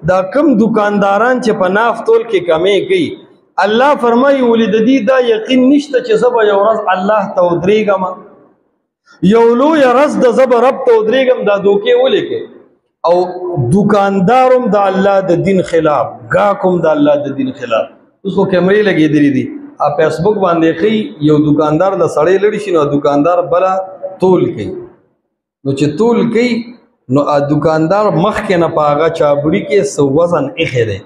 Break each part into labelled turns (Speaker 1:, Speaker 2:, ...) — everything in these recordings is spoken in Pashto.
Speaker 1: دا کم دکانداران چې په ناف تول کې کمی کوي الله فرمایي ولې د دې دا یقین نشته چې زه به یو ورځ الله ته ودرېږم یو لویه ورځ د زه به رب ته ودرېږم دا دوکې ولیکئ او دکاندارم د الله د دین خلاف ګاکم د الله د دین خلاف اوس خو کیمرې لګېدلې دي فیسبوک باندې ښیي یو دکاندار د سړی لړی شي نو دکاندار بله تول کوي نو چې تول کوي نو دکاندار مخکې نه په هغه چابړي کې څه وزن ایښی دی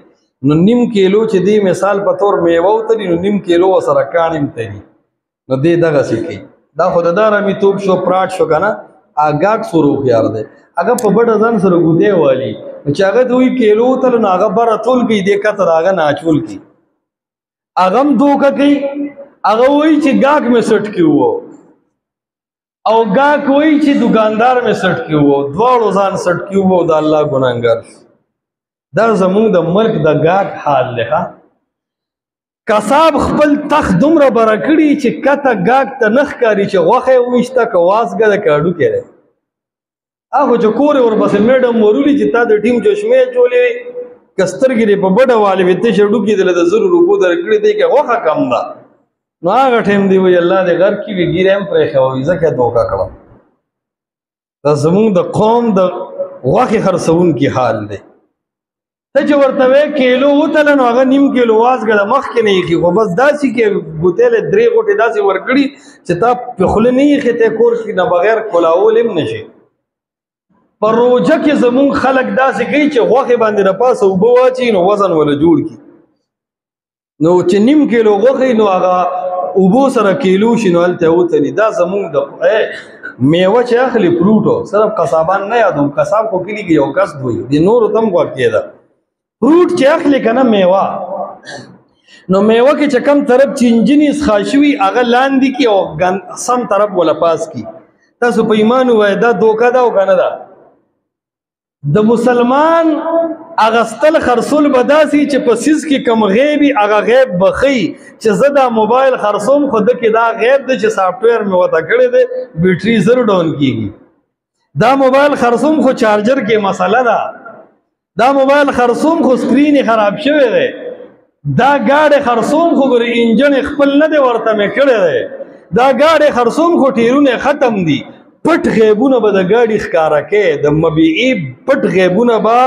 Speaker 1: نو نیم کیلو چې دی مثال په طور میوه وتلي نو نیم کیلو ورسره کاڼ هم تلي نو دی دغسې کوي دا خو د دا رمیتوب شو پراټ شو که نه ګاک سور هوښیار دی هغه په بډه ځان سره ګودی والي نو چې هغه دوی کیلو وتلو نو هغه بره تول کوي دی کته د هغه ناچول کوي هغه هم دوکه کوي هغه وایي چې ګاک مې سټ کې وو او ګاک وایي چې دکاندار مې سټ کې وو دواړو ځان سټ کې وو د الله ګناهګار دا زمونږ د ملک د ګاک حال دی کساب خپل تخت دومره بره کړي چې کته ګاک ته نه ښکاري چې غوښه یې وویشته که وازګه ده که هډوکی دی هغه چې کور یې ورپسې میډم ورولي چې تا د ټیم چشمې اچولې وي که سترګې دې په بډه والې وي تش هډوکي دله د 100 روپو درکړي دی که غوښه کم ده نو هغه ټایم دی وایي الله دې غر کړي وي ګیره هم پرېښوي ځکه دوکه کړم دا زمونږ د قوم د غوښې خرڅوونکي حال دی ته چې ورته وایې کیلو وتله نو هغه نیم کیلو وازګه د مخکې نه ایښي خو بس داسې کې ګوتېلې 3 غوټې داسې ورکړي چې تا په خوله نه ایښې ته کور کې نه بغیر کلاول هم نه شي په روژه کې زمونږ خلک داسې کوي چې غوښې باندې د پاسه اوبه واچوي نو وزن وله جوړ کړي نو چې نیم کیلو غوښې نو هغه اوبو سره کیلو شي نو هلته وتلي دا زمونږ د میوه چې اخلي فروټو صرف قصابان نه یادوم قصاب خو کلي کې یو کس دوی د نورو ته هم غوږ کېده فروټ چې اخلي که نه میوه نو میوه کې چې کم طرف چې انجنې څښا شوي هغه لاندې کړي او سم طرف وله پاس کړي تاسو په ایمان ووایه دا دوکه ده او که نه ده د مسلمان اغستل خرڅول به داسې چې په سیز کې کم غیب وي هغه غیب به ښیي چې زه دا موبایل خرڅوم خو ده کې دا غیب دی چې سافټویر مې ورته کړی دی بیټري زر ډاون کېږي دا موبایل خرڅوم خو چارجر کې مسله ده دا موبایل خرڅوم خو سکرین خراب شوی دی دا گاډی خرڅوم خو ګورې انجن خپل نه دی ورته مې کړی دی دا گاډی خرڅوم خو ټیرونه ختم دي پټ غیبونه به د ګاډي ښکاره کوي د مبیعي پټ غیبونه به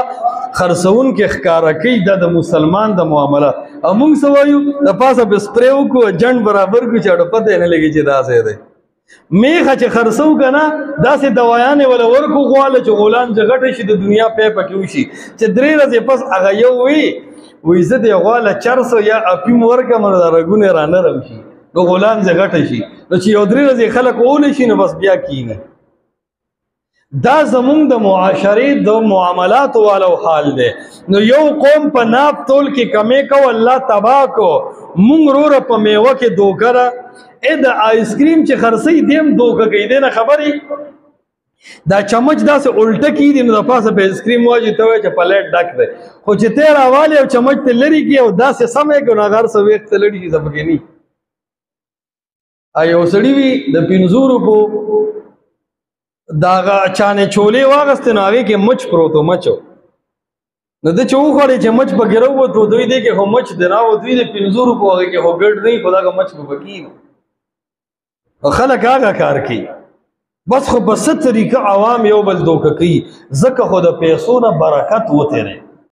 Speaker 1: خرڅوونکي ښکاره کوي دا د مسلمان د معامله او موږ څه وایو د پاسه به سپری وکړو جنډ برابر کړو چې اړه پته یې نه لګي چې داسې دی میخه چې خرڅو که نه داسې دوایانې وله ورکو غواله چې غولان چې غټه شي د دنیا پی پکې وشي چې 3 ورځې پس هغه یو وایي زه دې غواله چرسو یا اپیم ورکړم نو دا رګونه رانرم شي نو غولان چې غټه شي نو چې یو 3 ورځې خلک وولی شي نو بس بیا کینه دا زمونږ د معاشرې د معاملاتو والو حال دی نو یو قوم په ناپ تول کې کمې کو الله تباه کو مونږ وروره په میوه کې دوکه ده د آیس کریم چې خرڅوي دی هم دوکه کوي دی نه خبرې دا چمچ داسې الټه کېږي نو د پاسه په آیس کریم واچوي ته وایي چې پلیټ ډک دی خو چې ته یې راوالې او چمچ ته لرې کړي او داسې سم یې کړو نو هغه هر څه ویښ ته لړي شي څه پکې نه یو سړي وي د 500 روپو دا چانې چولې واغستې نو هغې کې مچ پروت و مچ نو ده چې وخوړې چې مچ پکې راووتو دوی دی کې خو مچ دی راووت دوی د 500 روپو هغې کې خو ګډ نه وي خو دغه مچ به پکې نو خلک هغه کار کوي بس خو په څه طریقه عوام یو بل دوکه کوي ځکه خو د پیسو نه برکت وتېری